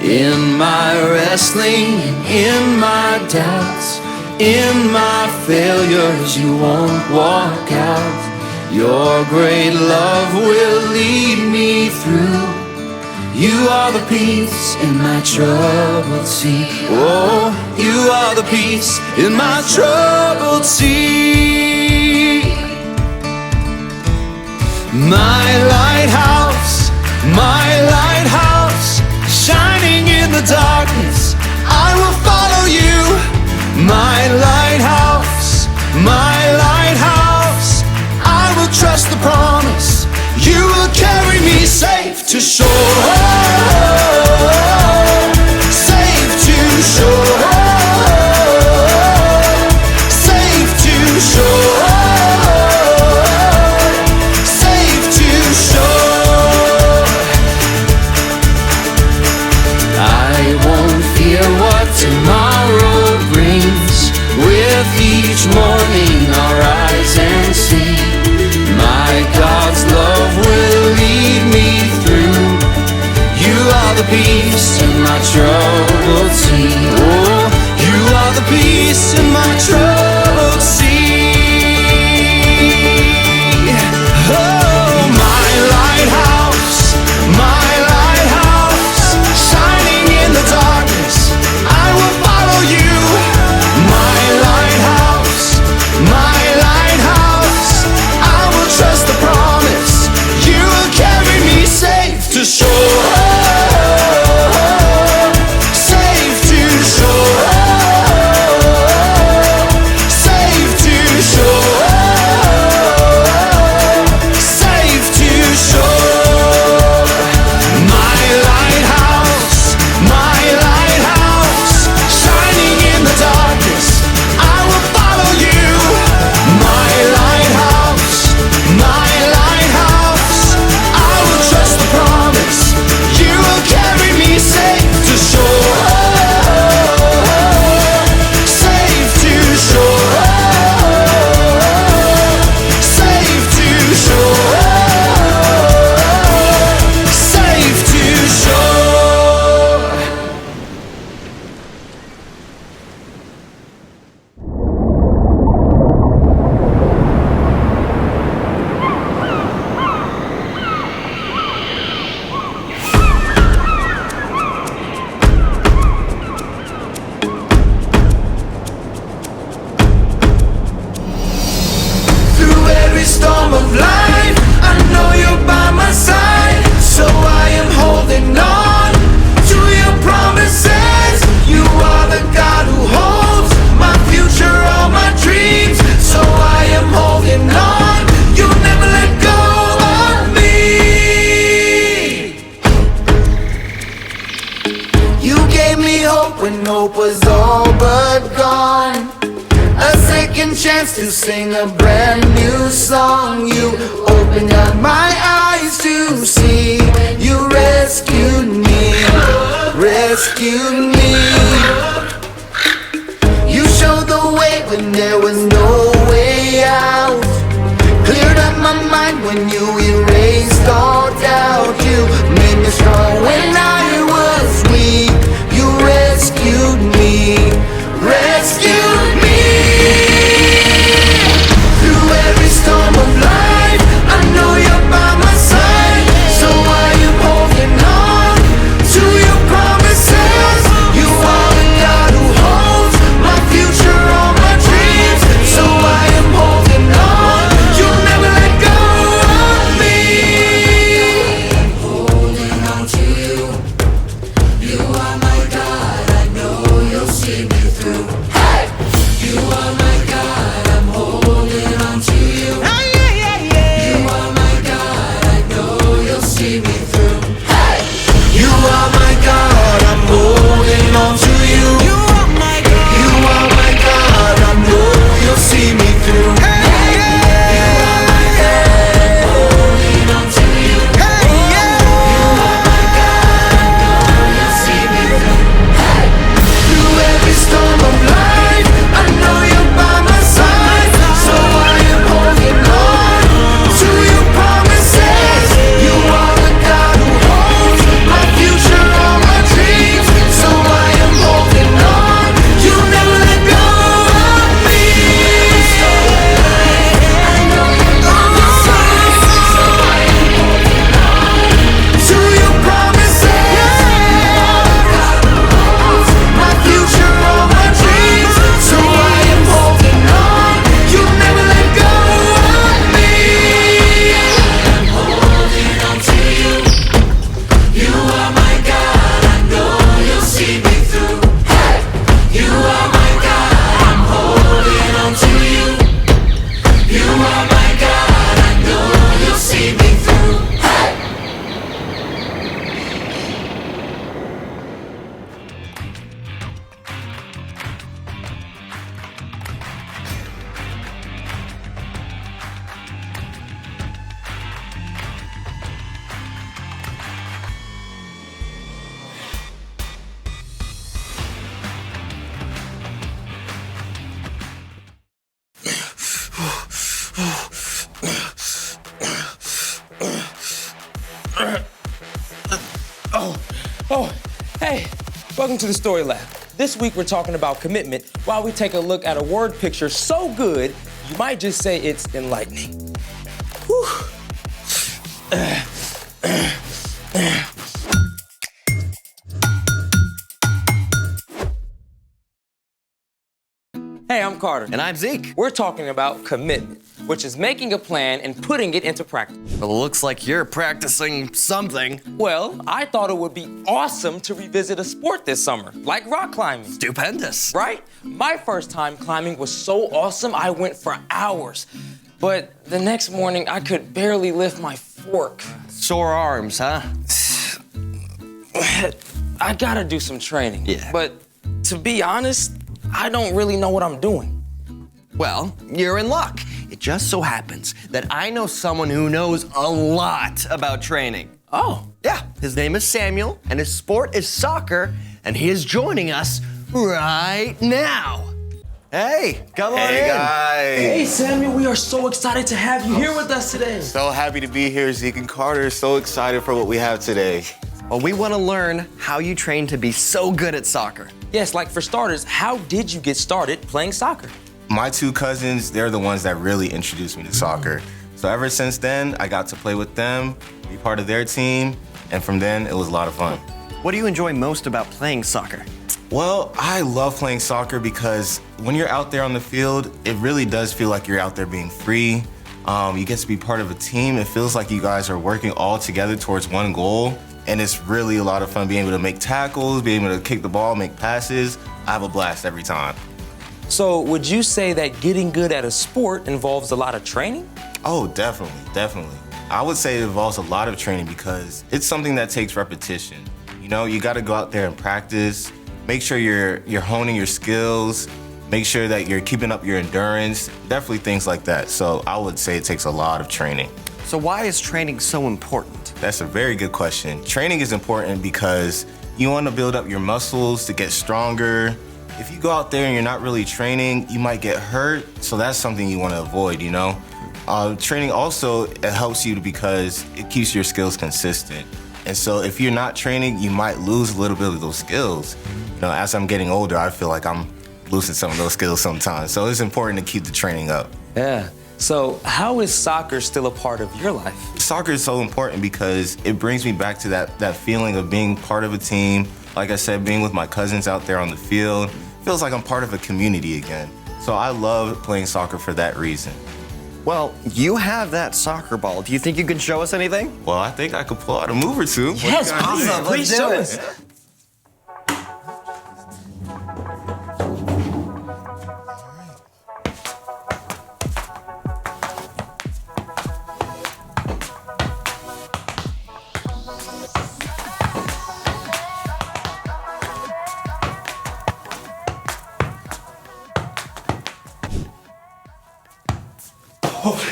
In my wrestling, in my doubts, in my failures, you won't walk out. Your great love will lead me through. You are the peace in my troubled sea. Oh, you are the peace in my troubled sea. My lighthouse, shining in the darkness, I will follow you. My lighthouse, I will trust the promise. You will carry me safe to shore, safe to shore, safe to shore, safe to shore. I won't fear what tomorrow brings. With each morning I'll rise and see. My God's love will lead me through. You are the peace in my troubled sea. Oh, you are the peace in my troubled sea. Oh, my lighthouse, shining in the darkness, I will follow you. My lighthouse, I will trust the promise. You will carry me safe to shore, safe to shore, safe to shore, safe to shore. My lighthouse, shining in the darkness, I will follow you. My lighthouse, I will trust the promise. You will carry me safe to shore, safe to shore, safe to shore, safe to shore. Through every storm of life, I know you're by my side. So I am holding on to your promises. You are the God who holds my future, all my dreams. So I am holding on. You'll never let go of me. You gave me hope when hope was all but gone. A second chance to sing a brand new song. You opened up my eyes to see. You rescued me, rescued me. You showed the way when there was no way out. Cleared up my mind when you erased all doubt. You made me strong when I was weak. You rescued me, rescued me. Through every storm of life, I know you're by my side. So I am holding on to your promises. You are the God who holds my future, all my dreams. So Welcome to the Story Lab. This week we're talking about commitment while we take a look at a word picture so good, you might just say it's enlightening. Whew. Hey, I'm Carter. And I'm Zeke. We're talking about commitment, which is making a plan and putting it into practice. Well, it looks like you're practicing something. Well, I thought it would be awesome to revisit a sport this summer, like rock climbing. Stupendous. Right? My first time climbing was so awesome, I went for hours. But the next morning, I could barely lift my fork. Sore arms, huh? I gotta do some training. Yeah. But to be honest, I don't really know what I'm doing. Well, you're in luck. It just so happens that I know someone who knows a lot about training. Oh. Yeah, his name is Samuel, and his sport is soccer, and he is joining us right now. Hey, come on in. Hey, guys. Hey, Samuel, we are so excited to have you here with us today. So happy to be here, Zeke and Carter. So excited for what we have today. Well, we want to learn how you train to be so good at soccer. Yes, like for starters, how did you get started playing soccer? My two cousins, they're the ones that really introduced me to soccer. So ever since then, I got to play with them, be part of their team, and from then, it was a lot of fun. What do you enjoy most about playing soccer? Well, I love playing soccer because when you're out there on the field, it really does feel like you're out there being free. You get to be part of a team. It feels like you guys are working all together towards one goal. And it's really a lot of fun being able to make tackles, being able to kick the ball, make passes. I have a blast every time. So would you say that getting good at a sport involves a lot of training? Oh, definitely. I would say it involves a lot of training because it's something that takes repetition. You know, you gotta go out there and practice, make sure you're honing your skills, make sure that you're keeping up your endurance, definitely things like that. So I would say it takes a lot of training. So why is training so important? That's a very good question. Training is important because you want to build up your muscles to get stronger. If you go out there and you're not really training, you might get hurt. So that's something you want to avoid, you know? Training also, it helps you because it keeps your skills consistent. And so if you're not training, you might lose a little bit of those skills. You know, as I'm getting older, I feel like I'm losing some of those skills sometimes. So it's important to keep the training up. Yeah. So how is soccer still a part of your life? Soccer is so important because it brings me back to that feeling of being part of a team. Like I said, being with my cousins out there on the field, feels like I'm part of a community again. So I love playing soccer for that reason. Well, you have that soccer ball. Do you think you can show us anything? Well, I think I could pull out a move or two. Yes, Awesome. please show us.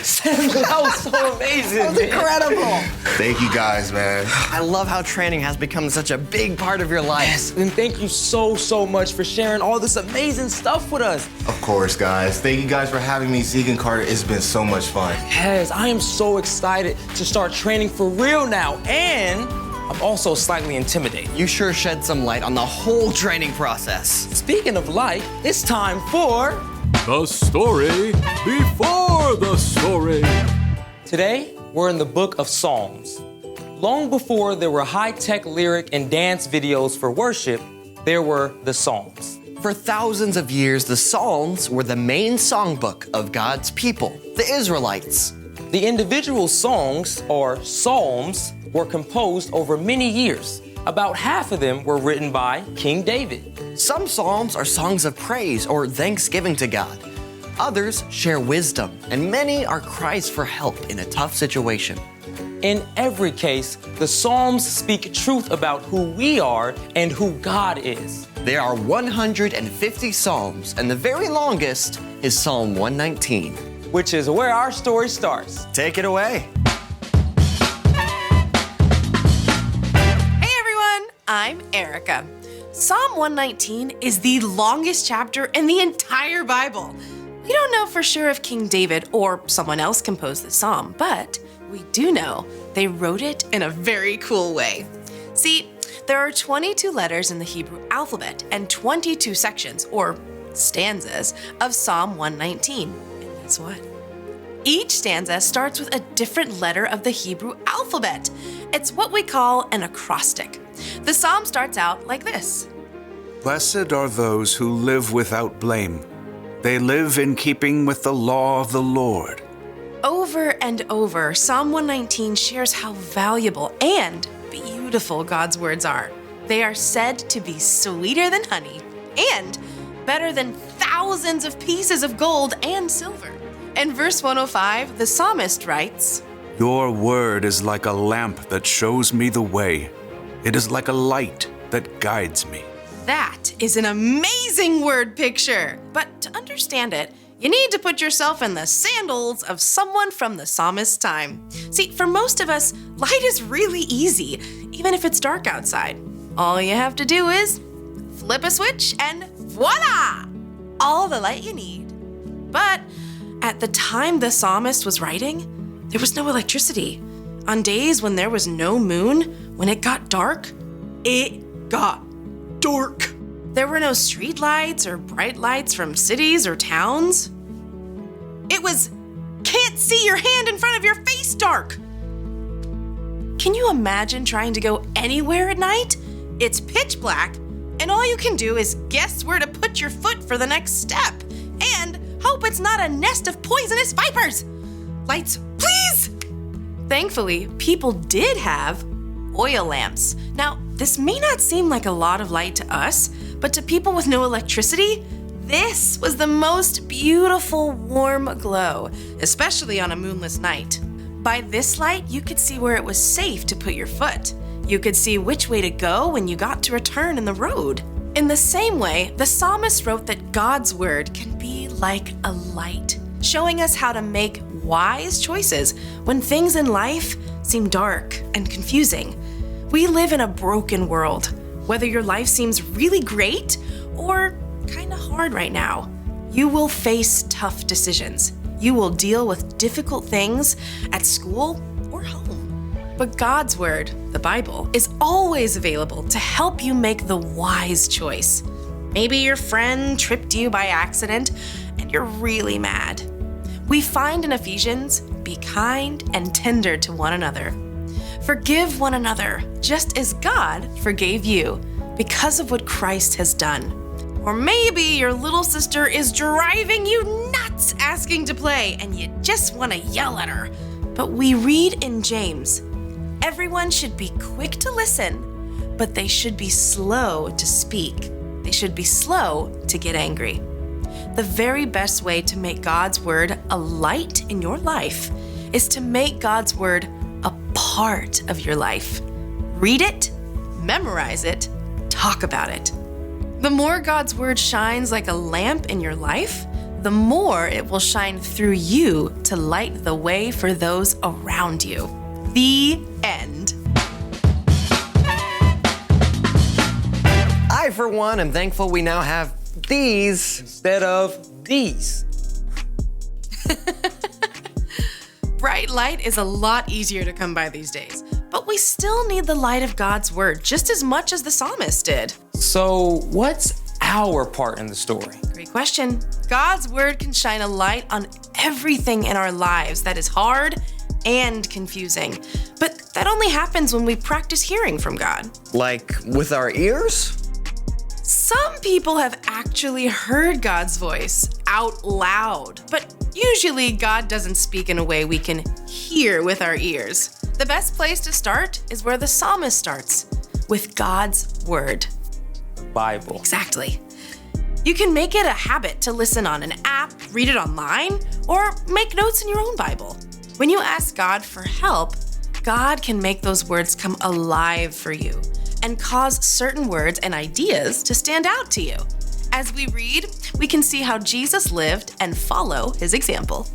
Samuel, that was so amazing. That was incredible. Thank you guys, man. I love how training has become such a big part of your life. Yes, and thank you so much for sharing all this amazing stuff with us. Of course, guys. Thank you guys for having me, Zeke and Carter. It's been so much fun. Yes, I am so excited to start training for real now, and I'm also slightly intimidated. You sure shed some light on the whole training process. Speaking of light, it's time for The story before the story. Today, we're in the book of Psalms. Long before there were high-tech lyric and dance videos for worship, there were the Psalms. For thousands of years, the Psalms were the main songbook of God's people, the Israelites. The individual songs, or psalms, were composed over many years. About half of them were written by King David. Some psalms are songs of praise or thanksgiving to God. Others share wisdom, and many are cries for help in a tough situation. In every case, the Psalms speak truth about who we are and who God is. There are 150 psalms, and the very longest is Psalm 119. Which is where our story starts. Take it away. Hey everyone, I'm Erica. Psalm 119 is the longest chapter in the entire Bible. We don't know for sure if King David or someone else composed the psalm, but we do know they wrote it in a very cool way. See, there are 22 letters in the Hebrew alphabet and 22 sections, or stanzas, of Psalm 119. And guess what? Each stanza starts with a different letter of the Hebrew alphabet. It's what we call an acrostic. The psalm starts out like this. Blessed are those who live without blame. They live in keeping with the law of the Lord. Over and over, Psalm 119 shares how valuable and beautiful God's words are. They are said to be sweeter than honey and better than thousands of pieces of gold and silver. In verse 105, the psalmist writes, Your word is like a lamp that shows me the way. It is like a light that guides me. That is an amazing word picture. But to understand it, you need to put yourself in the sandals of someone from the psalmist's time. See, for most of us, light is really easy, even if it's dark outside. All you have to do is flip a switch and voila! All the light you need. But at the time the psalmist was writing, there was no electricity. On days when there was no moon, when it got dark, it got dark. There were no street lights or bright lights from cities or towns. It was can't see your hand in front of your face dark. Can you imagine trying to go anywhere at night? It's pitch black, and all you can do is guess where to put your foot for the next step and hope it's not a nest of poisonous vipers. Lights, please! Thankfully, people did have oil lamps. Now, this may not seem like a lot of light to us, but to people with no electricity, this was the most beautiful warm glow, especially on a moonless night. By this light, you could see where it was safe to put your foot. You could see which way to go when you got to a turn in the road. In the same way, the psalmist wrote that God's word can be like a light, showing us how to make wise choices when things in life seem dark and confusing. We live in a broken world. Whether your life seems really great or kind of hard right now, you will face tough decisions. You will deal with difficult things at school or home. But God's word, the Bible, is always available to help you make the wise choice. Maybe your friend tripped you by accident and you're really mad. We find in Ephesians, be kind and tender to one another. Forgive one another, just as God forgave you, because of what Christ has done. Or maybe your little sister is driving you nuts asking to play, and you just want to yell at her. But we read in James, everyone should be quick to listen, but they should be slow to speak. They should be slow to get angry. The very best way to make God's word a light in your life is to make God's word a part of your life. Read it, memorize it, talk about it. The more God's word shines like a lamp in your life, the more it will shine through you to light the way for those around you. The end. I, for one, am thankful we now have these Instead of these. Bright light is a lot easier to come by these days, but we still need the light of God's word just as much as the psalmist did. So, what's our part in the story? Great question. God's word can shine a light on everything in our lives that is hard and confusing. But that only happens when we practice hearing from God. like with our ears? Some people have actually heard God's voice out loud, but usually God doesn't speak in a way we can hear with our ears. The best place to start is where the psalmist starts, with God's word. Bible. Exactly. You can make it a habit to listen on an app, read it online, or make notes in your own Bible. When you ask God for help, God can make those words come alive for you and cause certain words and ideas to stand out to you. As we read, we can see how Jesus lived and follow his example.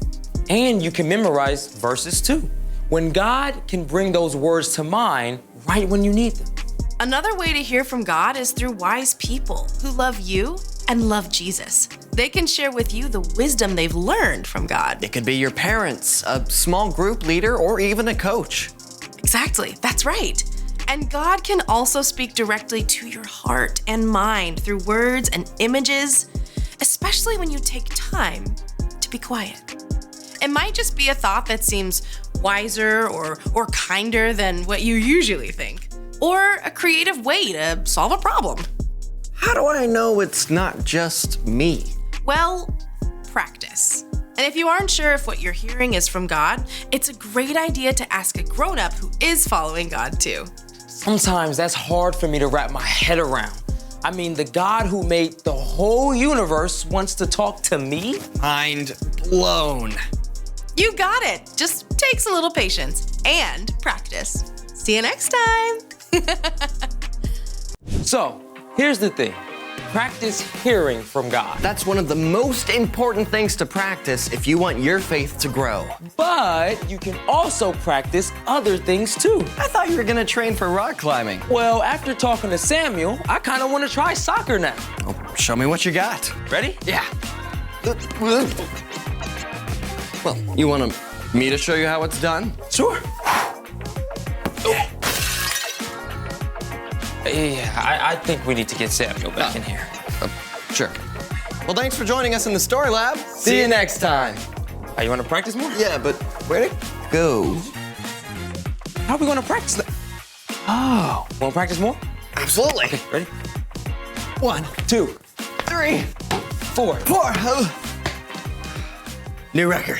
And you can memorize verses too, when God can bring those words to mind right when you need them. Another way to hear from God is through wise people who love you and love Jesus. They can share with you the wisdom they've learned from God. It could be your parents, a small group leader, or even a coach. Exactly, that's right. And God can also speak directly to your heart and mind through words and images, especially when you take time to be quiet. It might just be a thought that seems wiser or kinder than what you usually think, or a creative way to solve a problem. How do I know it's not just me? Well, practice. And if you aren't sure if what you're hearing is from God, it's a great idea to ask a grown-up who is following God too. Sometimes that's hard for me to wrap my head around. I mean, the God who made the whole universe wants to talk to me? Mind blown. You got it. Just takes a little patience and practice. See you next time. So, here's the thing. Practice hearing from God. That's one of the most important things to practice if you want your faith to grow. But you can also practice other things too. I thought you were gonna train for rock climbing. Well, after talking to Samuel, I kind of want to try soccer now. Oh, show me what you got. Ready? Yeah. Well, you want me to show you how it's done? Sure. Yeah, I think we need to get Samuel back in here. Sure. Well, thanks for joining us in the Story Lab. See you next time. Hey, you want to practice more? Yeah, but where'd it go? How are we going to practice that? Oh, want to practice more? Absolutely. Okay, ready? 1, 2, 3, 4. 4. New record.